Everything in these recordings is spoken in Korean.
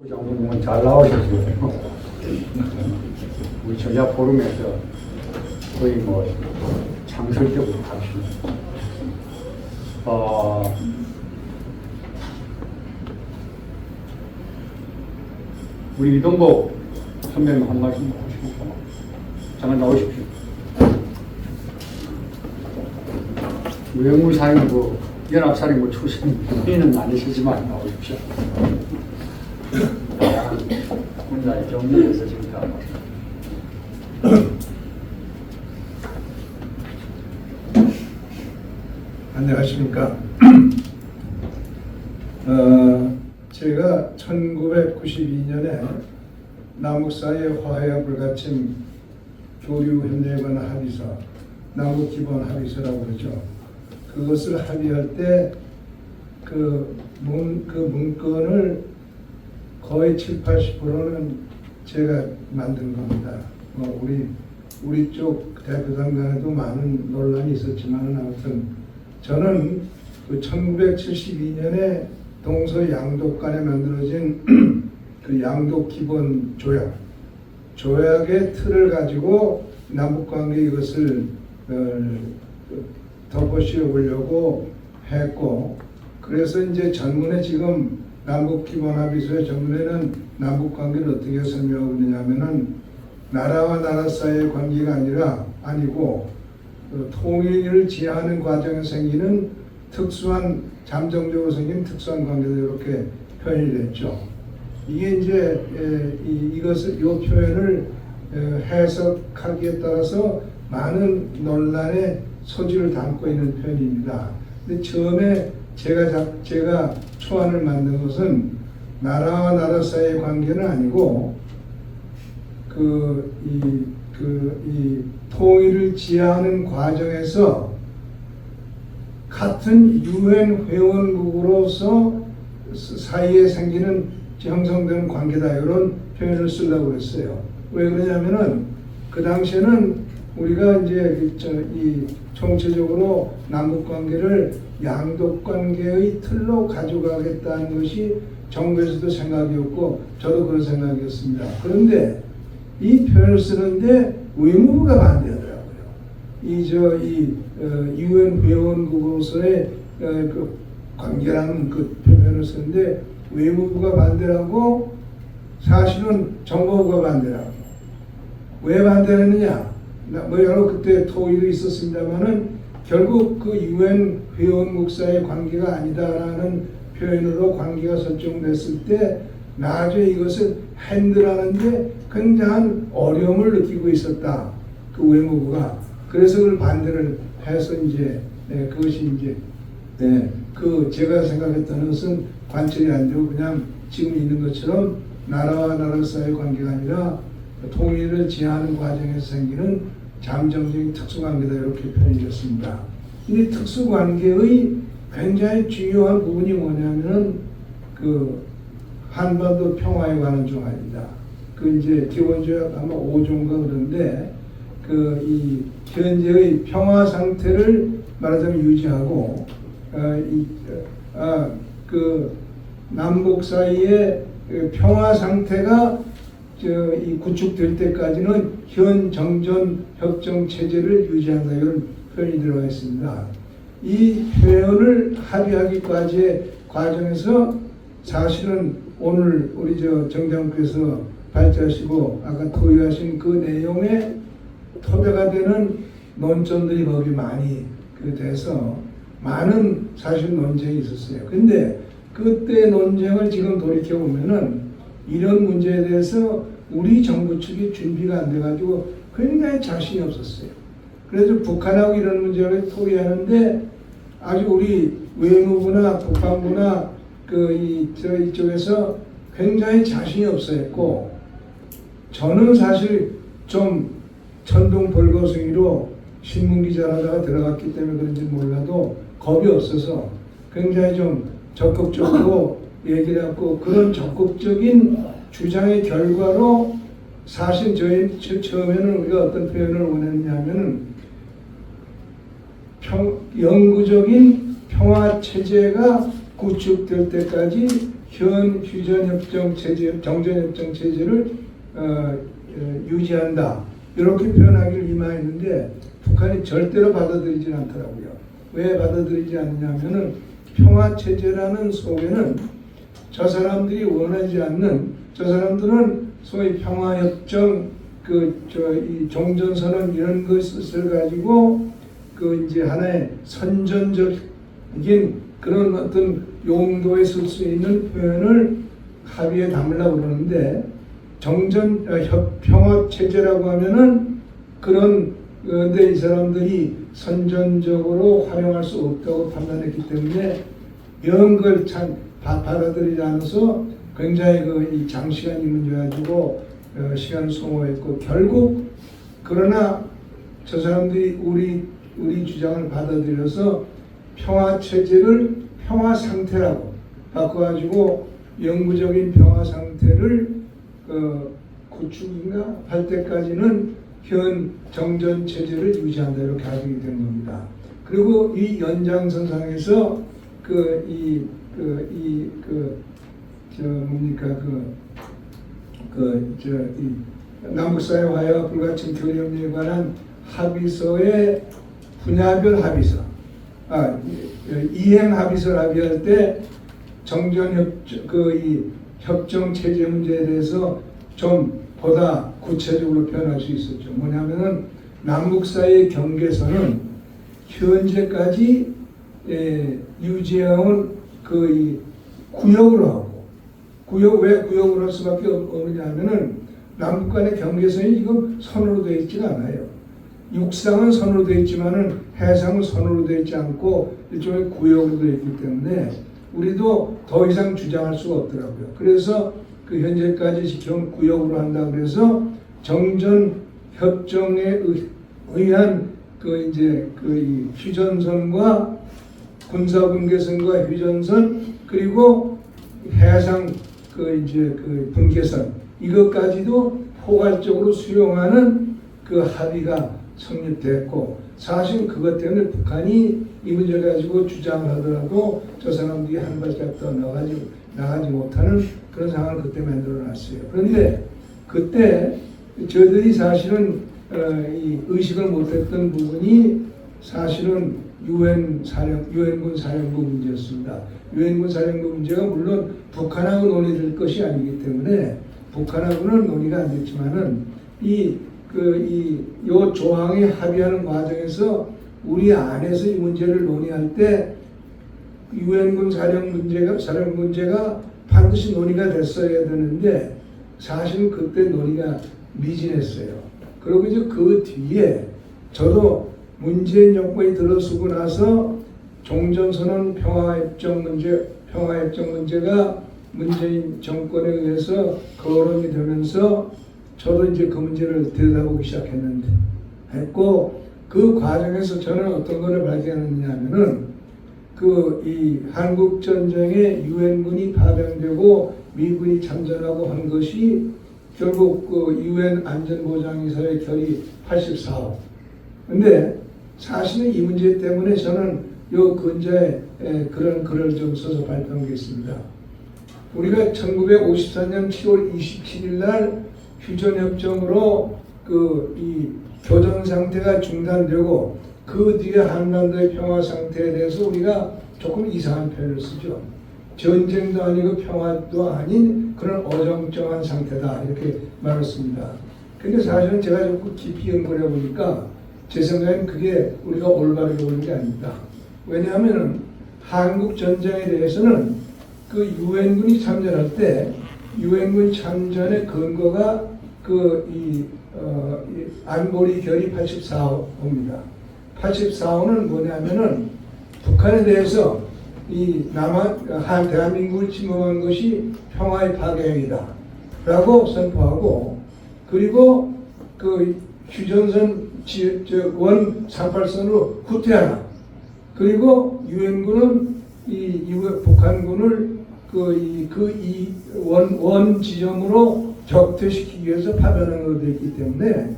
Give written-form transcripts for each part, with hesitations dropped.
장군님은 잘 나오셨어요. 우리 전야 포럼에서 거의 뭐 창설 때부터 하시는. 우리 이동복 선배님 한 말씀 하시고 잠깐 나오십시오. 외무사령부 연합사령부 출신은 아니시지만 나오십시오. 군사의 정리에서 지금 다 안녕하십니까. 제가 1992년에 남북 사이의 화해와 불가침 교류협력관 합의서, 남북기본 합의서라고 그러죠. 그것을 합의할 때 그 문건을 거의 70~80%는 제가 만든 겁니다. 우리 쪽 대표단 간에도 많은 논란이 있었지만 아무튼 저는 그 1972년에 동서양독간에 만들어진 그 양독 기본 조약의 틀을 가지고 남북관계 이것을 덮어씌워 보려고 했고, 그래서 이제 전문에 지금 남북기본합의서의 전문에는 남북관계를 어떻게 설명하고 있느냐면은 나라와 나라 사이의 관계가 아니고 통일을 지향하는 과정에 생기는 잠정적으로 생긴 특수한 관계도 이렇게 표현이 됐죠. 이게 이제 이 표현을 해석하기에 따라서 많은 논란의 소지를 담고 있는 표현입니다. 근데 처음에 제가 초안을 만든 것은 나라와 나라 사이의 관계는 아니고 이 통일을 지향하는 과정에서 같은 유엔 회원국으로서 사이에 생기는 형성되는 관계다, 이런 표현을 쓰려고 했어요. 왜 그러냐면은 그 당시에는 우리가 이제 총체적으로 남북 관계를 양독 관계의 틀로 가져가겠다는 것이 정부에서도 생각이었고 저도 그런 생각이었습니다. 그런데 이 표현을 쓰는데 외무부가 반대하더라고요. 유엔 회원국으로서의 그 관계라는 그 표현을 쓰는데 외무부가 반대하고 사실은 정보부가 반대하고. 왜 반대했느냐? 여러 그때 토의도 있었습니다만은 결국 그 유엔 회원국 사이의 관계가 아니다라는 표현으로 관계가 설정됐을 때 나중에 이것을 핸들하는데 굉장한 어려움을 느끼고 있었다, 그 외무부가. 그래서 그걸 반대를 해서 이제 그것이 이제 제가 생각했던 것은 관철이 안 되고 그냥 지금 있는 것처럼 나라와 나라 사이의 관계가 아니라 통일을 지향하는 과정에서 생기는 잠정적인 특수관계다, 이렇게 표현이 됐습니다. 이 특수관계의 굉장히 중요한 부분이 뭐냐면은 그 한반도 평화에 관한 조항입니다. 그 이제 기본조약 아마 5조인가 그런데 이 현재의 평화 상태를 말하자면 유지하고 그 남북 사이의 평화 상태가 구축될 때까지는 현 정전 협정 체제를 유지한다, 이런 표현이 들어가 있습니다. 이 표현을 합의하기까지의 과정에서 사실은 오늘 우리 정장께서 발제하시고 아까 토의하신 그 내용에 토대가 되는 논점들이 거기 많이 돼서 많은 사실 논쟁이 있었어요. 근데 그때 논쟁을 지금 돌이켜 보면은 이런 문제에 대해서 우리 정부 측이 준비가 안 돼가지고 굉장히 자신이 없었어요. 그래서 북한하고 이런 문제를 토의하는데 아주 우리 외무부나 국방부나 이쪽에서 굉장히 자신이 없어했고, 저는 사실 좀 천둥벌거숭이로 신문기자라다가 들어갔기 때문에 그런지 몰라도 겁이 없어서 굉장히 좀 적극적으로 얘기를 하고, 그런 적극적인 주장의 결과로 사실 저희 처음에는 우리가 어떤 표현을 원했냐면은 영구적인 평화 체제가 구축될 때까지 현 휴전협정 체제, 정전협정 체제를 유지한다. 이렇게 표현하기를 임하였는데 북한이 절대로 받아들이지 않더라고요. 왜 받아들이지 않느냐면은 평화체제라는 속에는 저 사람들이 원하지 않는, 저 사람들은 소위 평화협정, 이 종전선언 이런 것을 가지고 이제 하나의 선전적인 그런 어떤 용도에 쓸 수 있는 표현을 합의에 담으려고 그러는데, 평화체제라고 하면은 그런데 이 사람들이 선전적으로 활용할 수 없다고 판단했기 때문에 이런 걸 참 받아들이지 않아서 굉장히 이 장시간 이 문제 가지고 시간을 소모했고, 결국 그러나 저 사람들이 우리 주장을 받아들여서 평화체제를 평화상태라고 바꿔가지고 영구적인 평화상태를 구축인가 할 때까지는 현 정전체제를 유지한다, 이렇게 합의가 된 겁니다. 그리고 이 연장선상에서 남북사의 화해와 불가침 교류협력에 관한 합의서의 분야별 합의서, 이행 합의서를 합의할 때 이 협정 체제 문제에 대해서 좀 보다 구체적으로 표현할 수 있었죠. 뭐냐면은 남북 사이의 경계선은 현재까지 유지해온 이 구역으로 하고, 왜 구역으로 할 수밖에 없느냐면은 남북 간의 경계선이 지금 선으로 되어 있지가 않아요. 육상은 선으로 되어 있지만은 해상은 선으로 되어 있지 않고 일종의 구역으로 되어 있기 때문에 우리도 더 이상 주장할 수가 없더라고요. 그래서 현재까지 지켜온 구역으로 한다 그래서 정전 협정에 의한 이 휴전선과 군사분계선과 휴전선, 그리고 해상 분계선, 이것까지도 포괄적으로 수용하는 합의가 성립됐고, 사실 그것 때문에 북한이 이 문제를 가지고 주장을 하더라도 저 사람들이 한 발짝 더 나가지 못하는 그런 상황을 그때 만들어 놨어요. 그런데 그때 저들이 사실은 이 의식을 못했던 부분이 사실은 유엔군 사령부 문제였습니다. 유엔군 사령부 문제가 물론 북한하고 논의될 것이 아니기 때문에 북한하고는 논의가 안 됐지만은 요 조항에 합의하는 과정에서 우리 안에서 이 문제를 논의할 때 유엔군 사령 문제가 반드시 논의가 됐어야 되는데 사실은 그때 논의가 미진했어요. 그리고 이제 그 뒤에 저도 문재인 정권이 들어서고 나서 종전선언 평화협정 문제가 문재인 정권에 의해서 거론이 되면서 저도 이제 그 문제를 들여다보기 시작했는데 그 과정에서 저는 어떤 것을 발견했냐면은 이 한국 전쟁에 유엔군이 파병되고 미군이 참전하고 한 것이 결국 유엔 안전보장이사의 결의 84호. 근데 사실은 이 문제 때문에 저는 요 근자에 그런 글을 좀 써서 발표한 게 있습니다. 우리가 1954년 7월 27일 날 휴전협정으로 이 교전 상태가 중단되고 그 뒤에 한반도의 평화 상태에 대해서 우리가 조금 이상한 표현을 쓰죠. 전쟁도 아니고 평화도 아닌 그런 어정쩡한 상태다, 이렇게 말했습니다. 근데 사실은 제가 조금 깊이 연구를 해보니까 제 생각엔 그게 우리가 올바르게 보는 게 아닙니다. 왜냐하면 한국 전쟁에 대해서는 유엔군이 참전할 때 유엔군 참전의 근거가 이 안보리 결의 84호입니다. 84호는 뭐냐면은 북한에 대해서 대한민국을 침범한 것이 평화의 파괴행위다 라고 선포하고, 그리고 휴전선 원 38선으로 후퇴하라. 그리고 유엔군은 북한군을 원 지점으로 격퇴시키기 위해서 파병한 것으로 되어 있기 때문에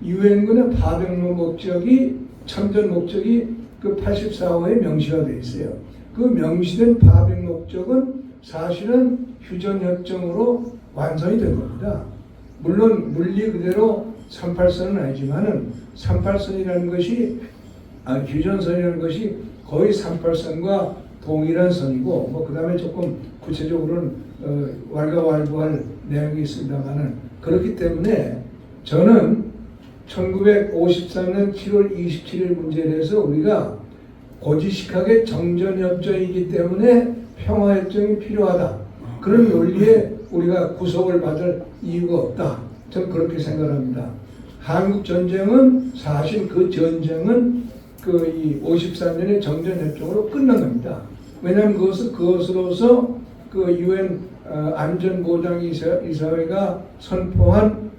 유엔군의 파병 목적이, 참전 목적이 84호에 명시가 되어 있어요. 그 명시된 파병 목적은 사실은 휴전협정으로 완성이 된 겁니다. 물론 물리 그대로 38선은 아니지만은 38선이라는 것이 휴전선이라는 것이 거의 38선과 동일한 선이고 뭐 그다음에 조금 구체적으로는 왈가왈부할 내용이 있습니다만은 그렇기 때문에 저는 1953년 7월 27일 문제에 대해서 우리가 고지식하게 정전협정이기 때문에 평화협정이 필요하다. 그런 논리에 우리가 구속을 받을 이유가 없다. 저는 그렇게 생각합니다. 한국전쟁은 사실 그 전쟁은 이 53년의 정전협정으로 끝난 겁니다. 왜냐하면 그것으로서 그 UN 안전보장이사회가 선포한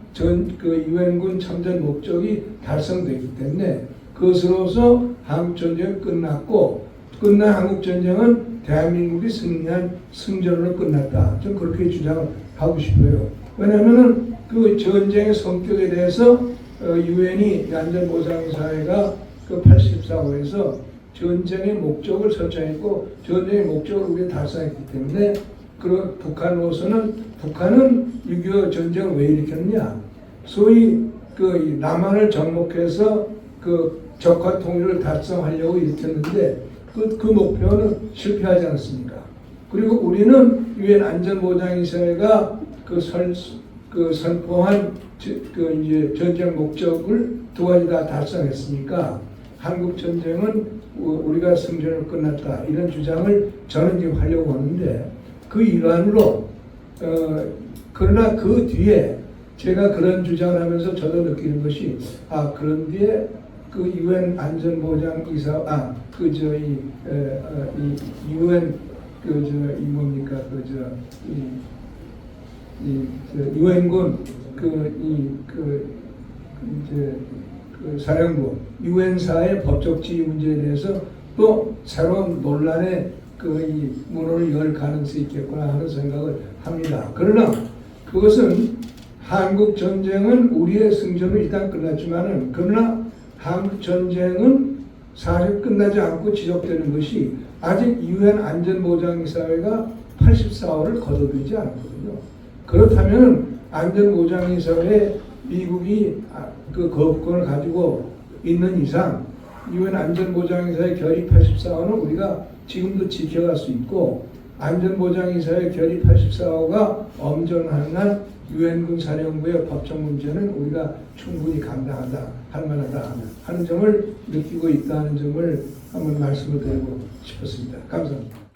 그 유엔군 참전 목적이 달성되기 때문에 그것으로서 한국전쟁은 끝났고 끝난 한국전쟁은 대한민국이 승리한 승전으로 끝났다. 좀 그렇게 주장을 하고 싶어요. 왜냐하면 그 전쟁의 성격에 대해서 유엔이 안전보장사회가 그 84호에서 전쟁의 목적을 설정했고 전쟁의 목적을 우리가 달성했기 때문에 그런 북한으로서는 북한은 6.25 전쟁을 왜 일으켰느냐? 소위 그 남한을 정복해서 그 적화 통일을 달성하려고 일으켰는데 그 목표는 실패하지 않았습니까? 그리고 우리는 유엔 안전보장이사회가 선포한 이제 전쟁 목적을 두 가지 다 달성했으니까 한국 전쟁은 우리가 승전으로 끝났다 이런 주장을 저는 지금 하려고 하는데 그 일환으로 그러나 그 뒤에 제가 그런 주장을 하면서 저도 느끼는 것이 그런 뒤에 그 유엔 안전보장이사 이 유엔 유엔군 사령부 유엔사의 법적 지위 문제에 대해서 또 새로운 논란의 이 문호를 열 가능성이 있겠구나 하는 생각을 합니다. 그러나 그것은 한국 전쟁은 우리의 승전으로 일단 끝났지만은 그러나 한국 전쟁은 사실 끝나지 않고 지속되는 것이 아직 유엔 안전보장이사회가 84호를 거둬들이지 않았거든요. 그렇다면 안전보장이사회에 미국이 그 거부권을 가지고 있는 이상 유엔 안전보장이사회 결의 84호는 우리가 지금도 지켜갈 수 있고 안전보장이사회 결의 84호가 엄정한 한 유엔군 사령부의 법적 문제는 우리가 충분히 감당하다, 할 만하다 하는 점을 느끼고 있다는 점을 한번 말씀을 드리고 싶었습니다. 감사합니다.